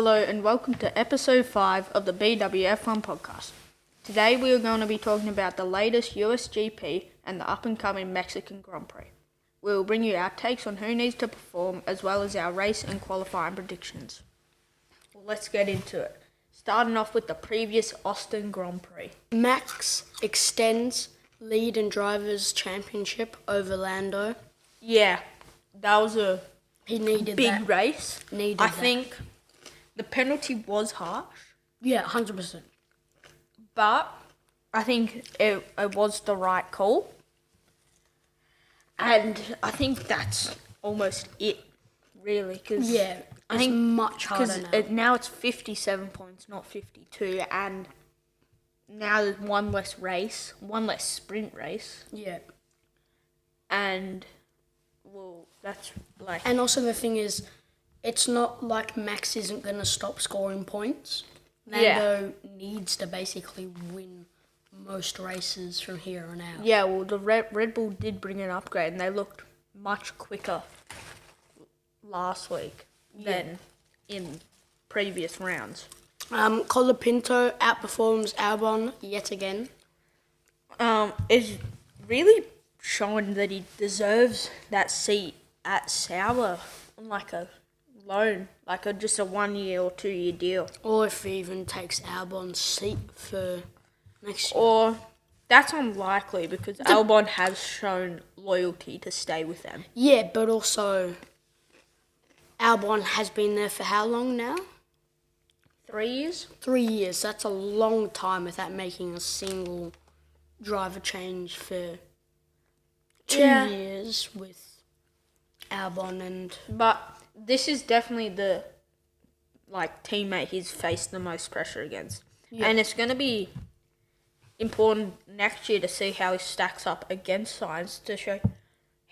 Hello and welcome to episode 5 of the BWF1 podcast. Today we are going to be talking about the latest US GP and the up-and-coming Mexican Grand Prix. We will bring you our takes on who needs to perform as well as our race and qualifying predictions. Well, let's get into it. Starting off with the previous Austin Grand Prix. Max extends lead in Drivers' Championship over Lando. Yeah, that was a He needed big that. race. Needed I that. think the penalty was harsh, Yeah, 100%. but I think it was the right call. And I think that's almost it, really. Cause Yeah, I it's think much harder now. now it's 57 points, not 52. And now there's one less sprint race. Yeah. And, well, that's like... And also the thing is, it's not like Max isn't going to stop scoring points. Lando needs to basically win most races from here on out. Yeah, well, the Red Bull did bring an upgrade, and they looked much quicker last week than in previous rounds. Colapinto outperforms Albon yet again. It's really showing that he deserves that seat at Sauber on like a loan, like just a 1 year or 2 year deal. Or if he even takes Albon's seat for next year. Or that's unlikely because Albon has shown loyalty to stay with them. Yeah, but also Albon has been there for how long now? 3 years? 3 years. That's a long time without making a single driver change for 2 years with Albon and... But this is definitely the teammate he's faced the most pressure against. Yeah. And it's going to be important next year to see how he stacks up against Sainz to show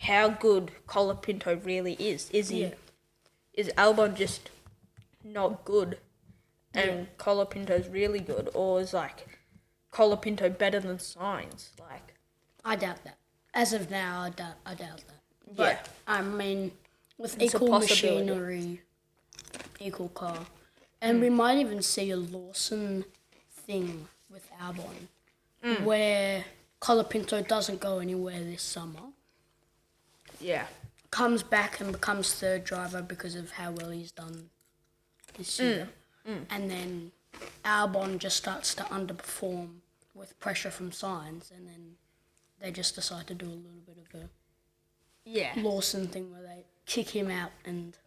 how good Colapinto really is. Is Albon just not good and Colapinto's really good, or is Colapinto better than Sainz? I doubt that. As of now, I doubt that. But, Yeah. I mean, with It's a equal possibility. machinery, equal car, and we might even see a Lawson thing with Albon, where Colapinto doesn't go anywhere this summer, Yeah. comes back and becomes third driver because of how well he's done this year, and then Albon just starts to underperform with pressure from Sainz, and then they just decide to do a little bit of a Yeah. Lawson thing where they kick him out and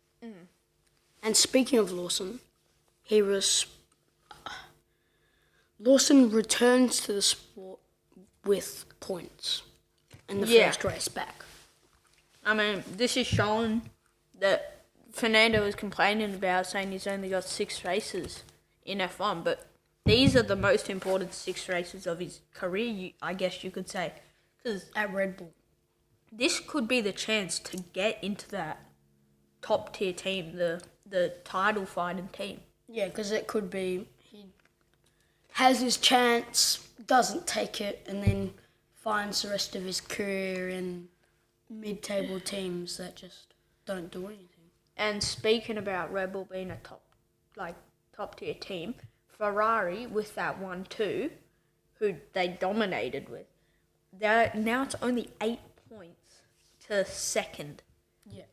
speaking of Lawson, Lawson returns to the sport with points in the first race back. I mean, this is showing that Fernando is complaining about, saying he's only got 6 races in F1, but these are the most important 6 races of his career, I guess you could say. Because At Red Bull. this could be the chance to get into that top tier team, the title fighting team. Yeah, because it could be he has his chance, doesn't take it, and then finds the rest of his career in mid-table teams that just don't do anything. And speaking about Red Bull being a top tier team, Ferrari with that 1-2, who they dominated with, now it's only 8 points to second. Yeah.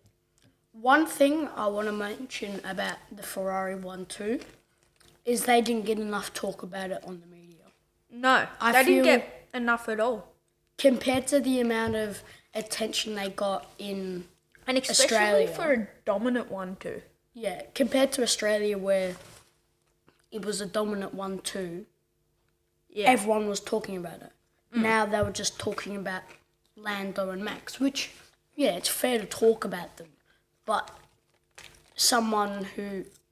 One thing I want to mention about the Ferrari 1-2 is they didn't get enough talk about it on the media. No, I they didn't feel- get enough at all. Compared to the amount of attention they got in And especially Australia. for a dominant 1-2. Yeah, compared to Australia where it was a dominant 1-2, Yeah. everyone was talking about it. Now they were just talking about Lando and Max, which, yeah, it's fair to talk about them. But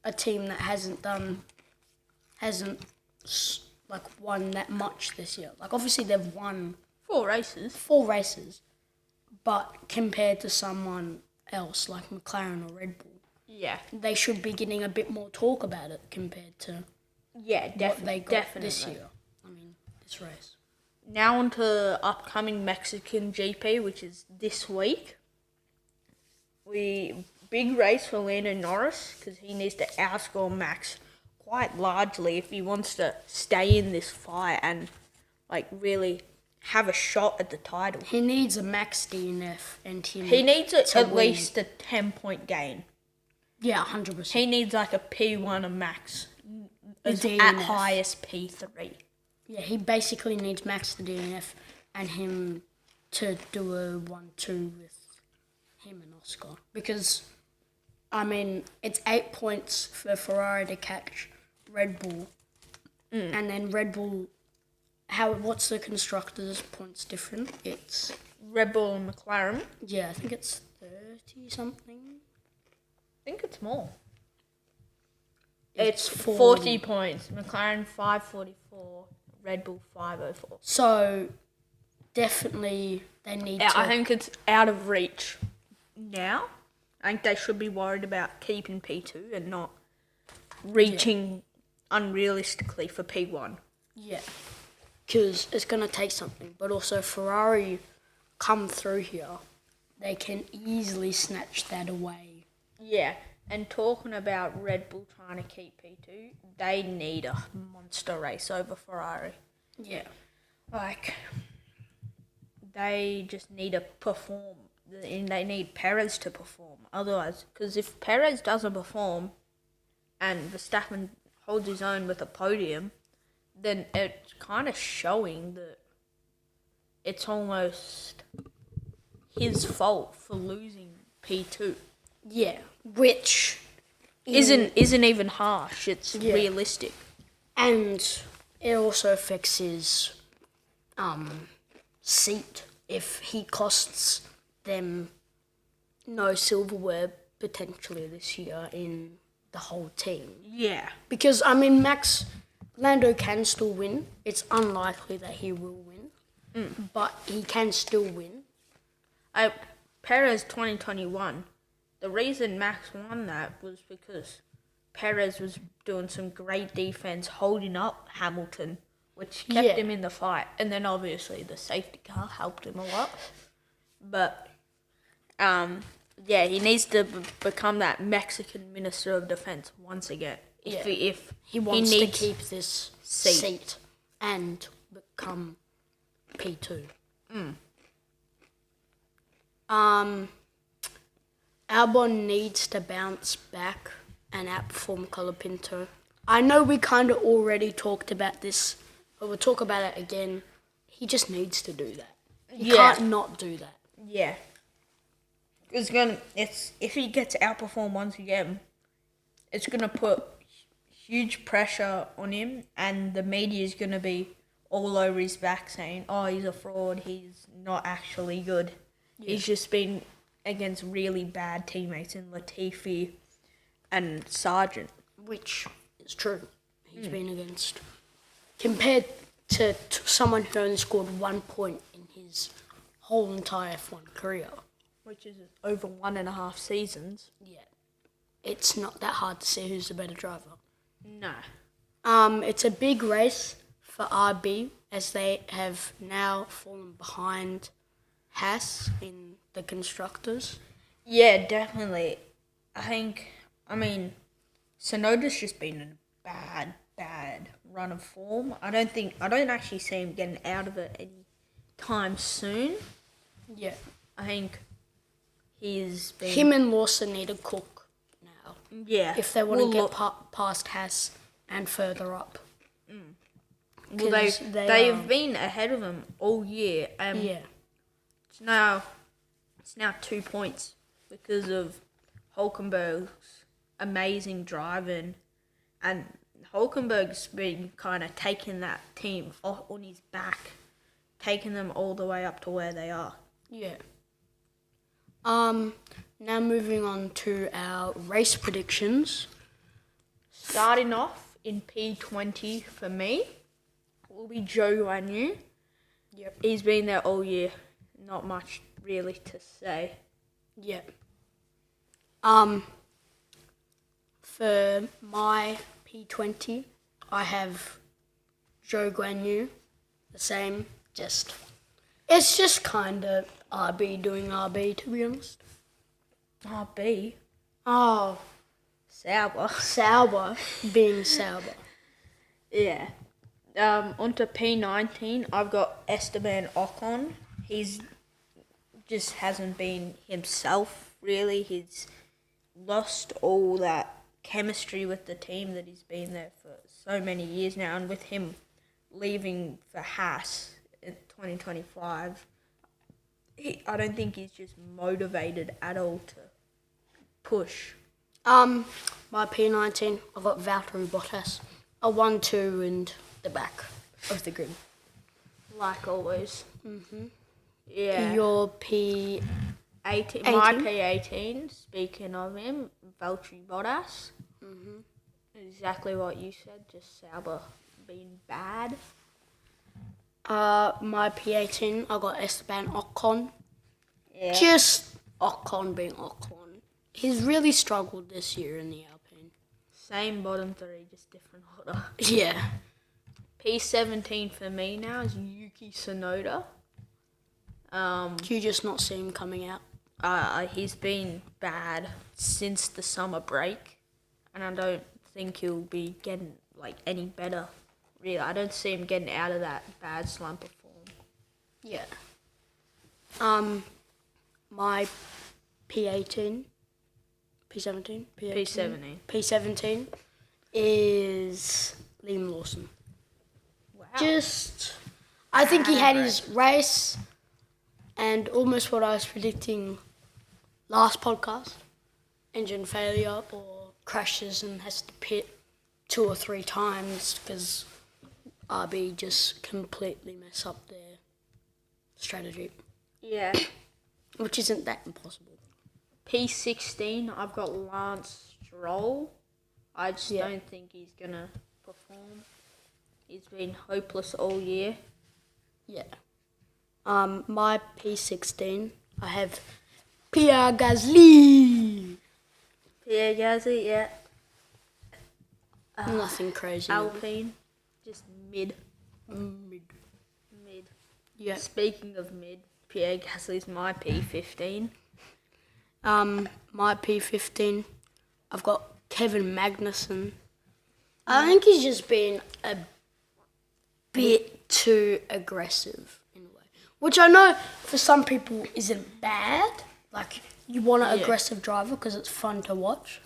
a team that hasn't won that much this year. Obviously they've won 4 races. 4 races, but compared to someone else like McLaren or Red Bull, Yeah. they should be getting a bit more talk about it compared to Yeah, what they got definitely. this year. I mean, this race. Now on to upcoming Mexican GP, which is this week. big race for Lando Norris because he needs to outscore Max quite largely if he wants to stay in this fight and like really have a shot at the title. He needs a max DNF and He needs at least a 10-point gain. Yeah, 100%. He needs like a P1 a max at highest P3. Yeah, he basically needs max the DNF and him to do a 1-2 with him and Oscar. Because, I mean, it's 8 points for Ferrari to catch Red Bull. And then Red Bull, what's the constructors' points different? It's Red Bull and McLaren. Yeah, I think it's 30 something. I think it's more. It's 40 points. McLaren 544, Red Bull 504. So definitely they need to. I think it's out of reach now. I think they should be worried about keeping P2 and not reaching unrealistically for P1. Yeah, because it's going to take something. But also Ferrari come through here, they can easily snatch that away. Yeah, and talking about Red Bull trying to keep P2, they need a monster race over Ferrari. Yeah. Like, they just need to perform, and they need Perez to perform. Otherwise, because if Perez doesn't perform and Verstappen holds his own with a podium, then it's kind of showing that it's almost his fault for losing P2. Yeah, which isn't even harsh. It's realistic, and it also affects his seat if he costs them no silverware potentially this year in the whole team. Yeah, because I mean Lando can still win. It's unlikely that he will win, but he can still win. Perez 2021. The reason Max won that was because Perez was doing some great defense, holding up Hamilton, which kept him in the fight. And then obviously the safety car helped him a lot. But, he needs to become that Mexican Minister of Defense once again. If he wants to keep this seat and become P2. Albon needs to bounce back and outperform Colapinto. I know we kind of already talked about this, but we'll talk about it again. He just needs to do that. He can't not do that. Yeah. If he gets outperformed once again, it's gonna put huge pressure on him, and the media is gonna be all over his back saying, "Oh, he's a fraud. He's not actually good. He's just been against really bad teammates in Latifi and Sargent," which is true. He's been against, compared to someone who only scored 1 point in his whole entire F1 career, which is over 1.5 seasons. Yeah, it's not that hard to see who's the better driver. No. It's a big race for RB as they have now fallen behind Haas in the constructors. Yeah, definitely. Sonoda's just been in a bad run of form. I don't actually see him getting out of it any time soon. Yeah. I think he's been... Him and Lawson need to cook now. Yeah. If they want to get past Haas and further up. Well, they've been ahead of him all year. It's now 2 points because of Hulkenberg's amazing driving, and Hulkenberg's been kind of taking that team on his back, taking them all the way up to where they are. Yeah. Now moving on to our race predictions. Starting off in P20 for me will be Zhou Guanyu. Yep. He's been there all year. Not much really to say. Yep. For my P20, I have Zhou Guanyu, the same. It's just kind of RB doing RB, to be honest. RB? Oh, Sauber. Sauber being Sauber. Yeah. Onto P19, I've got Esteban Ocon. He's just hasn't been himself, really. He's lost all that chemistry with the team that he's been there for so many years now. And with him leaving for Haas in 2025, I don't think he's just motivated at all to push. My P19, I've got Valtteri Bottas. A 1-2 in the back of the grid. Like always. Yeah. Your P18. 18, my P18, speaking of him, Valtteri Bottas. Exactly what you said, just Sauber being bad. My P18, I got Esteban Ocon. Yeah. Just Ocon being Ocon. He's really struggled this year in the Alpine. Same bottom three, just different order. Yeah. P17 for me now is Yuki Tsunoda. Do you just not see him coming out? He's been bad since the summer break, and I don't think he'll be getting any better. Really, I don't see him getting out of that bad slump of form. Yeah. My P18, P17, P17. P17 is Liam Lawson. Wow. I think he had his race, and almost what I was predicting last podcast, engine failure or crashes and has to pit 2 or 3 times because RB just completely mess up their strategy, Yeah. which isn't that impossible. P16, I've got Lance Stroll. I just don't think he's going to perform. He's been hopeless all year. Yeah. My P16, I have Pierre Gasly. Pierre Gasly, yeah. Nothing crazy. Alpine, just mid. Mid. Yeah. Speaking of mid, Pierre Gasly's my P15. My P15, I've got Kevin Magnussen. I think he's just been a bit too aggressive in a way, which I know for some people isn't bad. Like, you want an aggressive driver because it's fun to watch,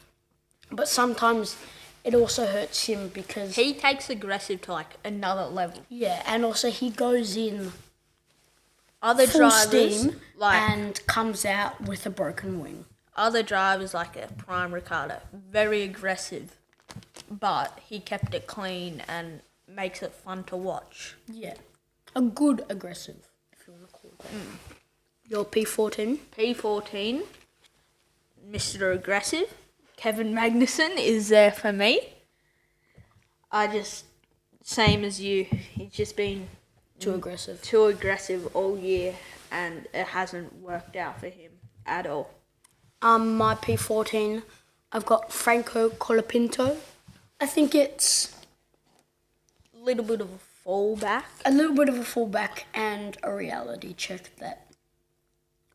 but sometimes it also hurts him because He takes aggressive to another level. yeah, and also he goes in Other full drivers steam and comes out with a broken wing. Other drivers like a Prime Ricardo, very aggressive, but he kept it clean and makes it fun to watch. Yeah, a good aggressive, if you want to call it that. Your P14? P14, Mr. Aggressive, Kevin Magnussen is there for me. Same as you, he's just been Too aggressive. too aggressive all year and it hasn't worked out for him at all. My P14, I've got Franco Colapinto. I think it's A little bit of a fallback. a little bit of a fallback and a reality check that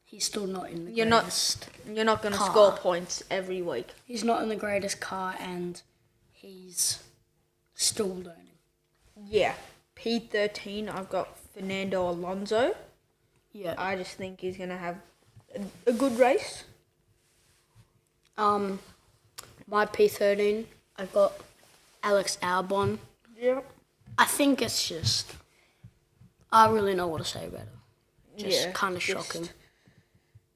he's still not in the greatest. You're not going to car. score points every week. He's not in the greatest car and he's still learning. Yeah. P13, I've got Fernando Alonso. Yeah. I just think he's going to have a good race. My P13, I've got Alex Albon. Yeah. I think it's just, I don't really know what to say about it. Just kind of shocking.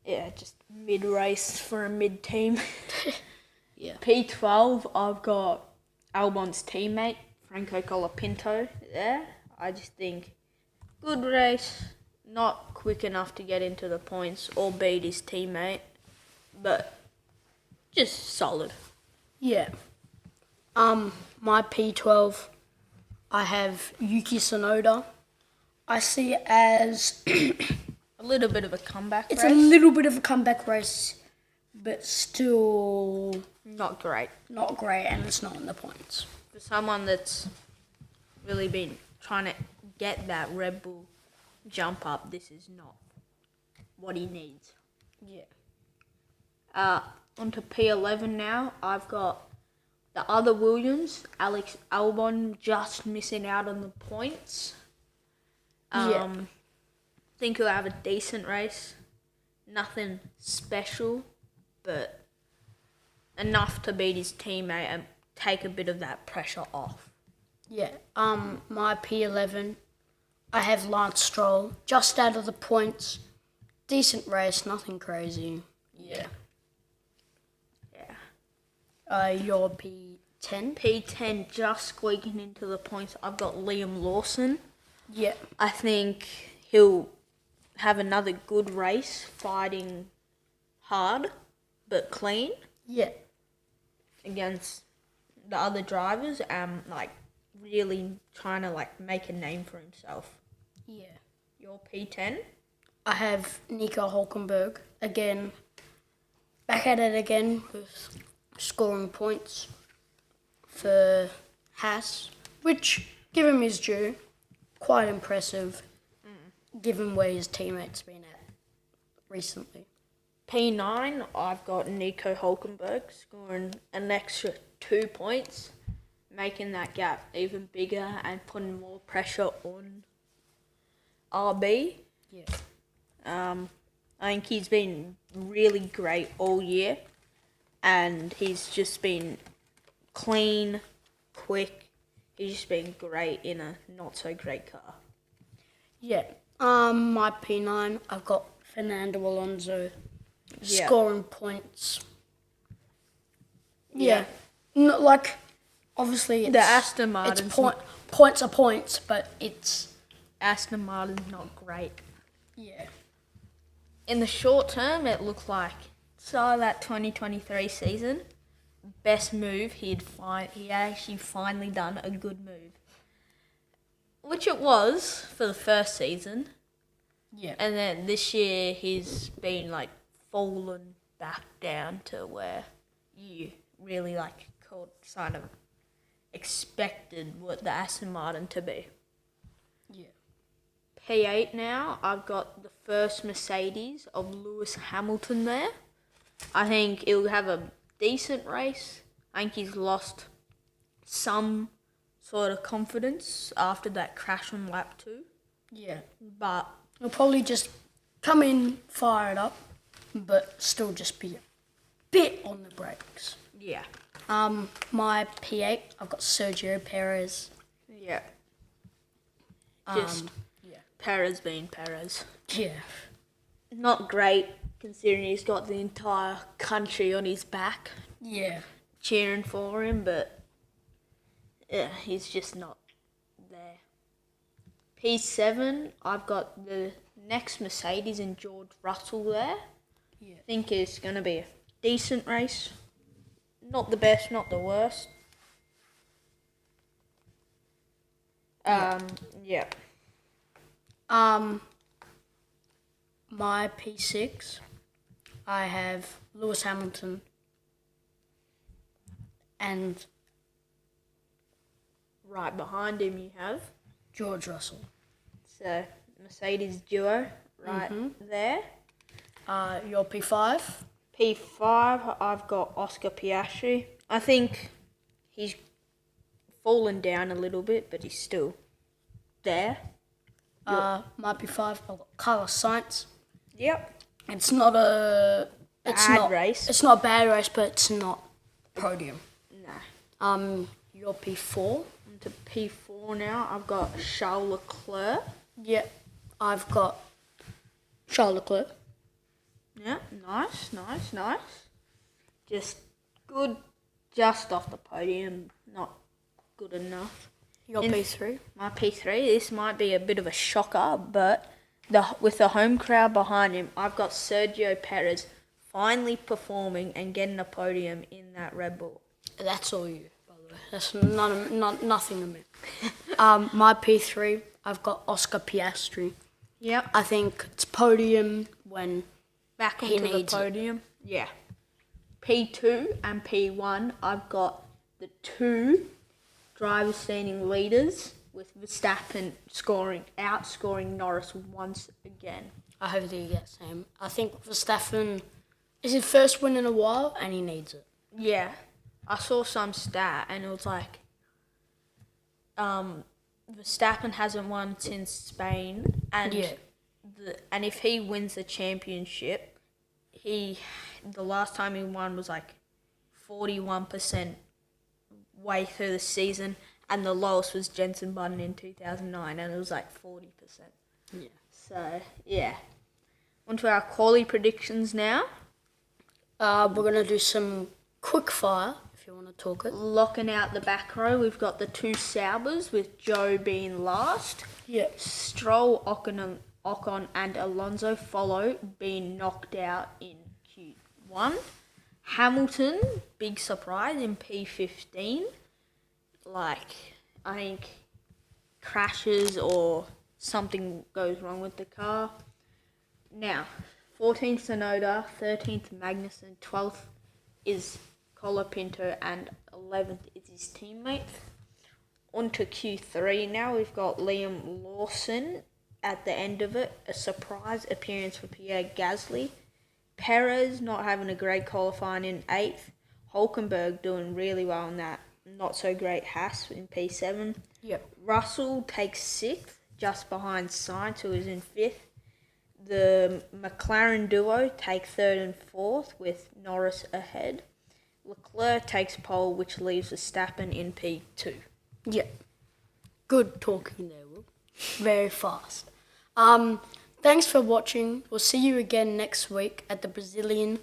Yeah, just mid-race for a mid-team. Yeah. P12, I've got Albon's teammate, Franco Colapinto, there. I just think good race, not quick enough to get into the points or beat his teammate, but just solid. Yeah. My P12, I have Yuki Tsunoda. I see it as A little bit of a comeback it's race. a little bit of a comeback race, but still Not great. not great, and it's not in the points. For someone that's really been trying to get that Red Bull jump up, this is not what he needs. Yeah. onto P11 now. I've got the other Williams, Alex Albon, just missing out on the points. Think he'll have a decent race. Nothing special, but enough to beat his teammate and take a bit of that pressure off. Yeah. My P11, I have Lance Stroll, just out of the points. Decent race, nothing crazy. Yeah. Your P10? P10 just squeaking into the points. I've got Liam Lawson. Yeah. I think he'll have another good race, fighting hard but clean Yeah. against the other drivers and really trying to make a name for himself. Yeah. Your P10? I have Nico Hulkenberg again, back at it again with scoring points for Haas, which, give him his due, quite impressive, given where his teammates been at recently. P9, I've got Nico Hulkenberg scoring an extra 2 points, making that gap even bigger and putting more pressure on RB. Yeah. I think he's been really great all year, and he's just been clean, quick. He's just been great in a not so great car. Yeah. My P9, I've got Fernando Alonso scoring points. Yeah. Not obviously it's, The Aston Martin's points are points, but it's Aston Martin's not great. yeah. In the short term, it looked like that 2023 season, best move he actually finally done a good move, which it was for the first season. Yeah. And then this year he's been fallen back down to where you really kind of expected what the Aston Martin to be. Yeah. P8 now, I've got the first Mercedes of Lewis Hamilton there. I think he'll have a decent race. I think he's lost some sort of confidence after that crash on lap 2. Yeah. But He'll probably just come in fired up, but still just be a bit on the brakes. yeah. My P8, I've got Sergio Perez. Yeah. Just Perez being Perez. Yeah. Not great considering he's got the entire country on his back Yeah. cheering for him, but yeah, he's just not there. P7, I've got the next Mercedes and George Russell there. Yeah. I think it's going to be a decent race. Not the best, not the worst. Yeah. My P6, I have Lewis Hamilton and Right behind him you have. George Russell. So, Mercedes duo right there. Your P5? P5, I've got Oscar Piastri. I think he's fallen down a little bit, but he's still there. My P5, I've got Carlos Sainz. Yep. It's not a Bad race. It's not a bad race, but it's not podium. Nah. Your P4? To P4 now, I've got Charles Leclerc. Yeah, I've got Charles Leclerc. Yeah, nice. Just good, just off the podium, not good enough. Your P3? My P3, this might be a bit of a shocker, but with the home crowd behind him, I've got Sergio Perez finally performing and getting a podium in that Red Bull. That's all you, by the way. That's nothing to me. My P3, I've got Oscar Piastri. Yep. I think it's podium when Back he onto the needs it. podium. Yeah. P2 and P1, I've got the two driver standing leaders with Verstappen outscoring Norris once again. I hope the exact same. I think Verstappen It's his first win in a while, and he needs it. Yeah, I saw some stat and it was like, Verstappen hasn't won since Spain, and and if he wins the championship, the last time he won was like 41% way through the season, and the lowest was Jenson Button in 2009, and it was like 40%. Yeah. So yeah, on to our quali predictions now. We're gonna do some quick fire if you want to talk it. Locking out the back row, we've got the two Saubers with Joe being last. Yeah. Stroll, Ocon and Alonso follow, being knocked out in Q1. Hamilton, big surprise in P15. Like, I think crashes or something goes wrong with the car. Now, 14th Tsunoda, 13th Magnussen, 12th is Colapinto, and 11th is his teammate. On to Q3 now, we've got Liam Lawson at the end of it, a surprise appearance for Pierre Gasly. Perez not having a great qualifying in 8th. Hulkenberg doing really well in that not so great Haas in P7. Yep. Russell takes 6th, just behind Sainz, who is in 5th. The McLaren duo take 3rd and 4th, with Norris ahead. Leclerc takes pole, which leaves Verstappen in P2. Yeah. Good talking there, Will. Very fast. Thanks for watching. We'll see you again next week at the Brazilian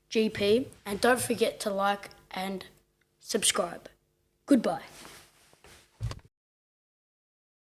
GP. And don't forget to like and subscribe. Goodbye.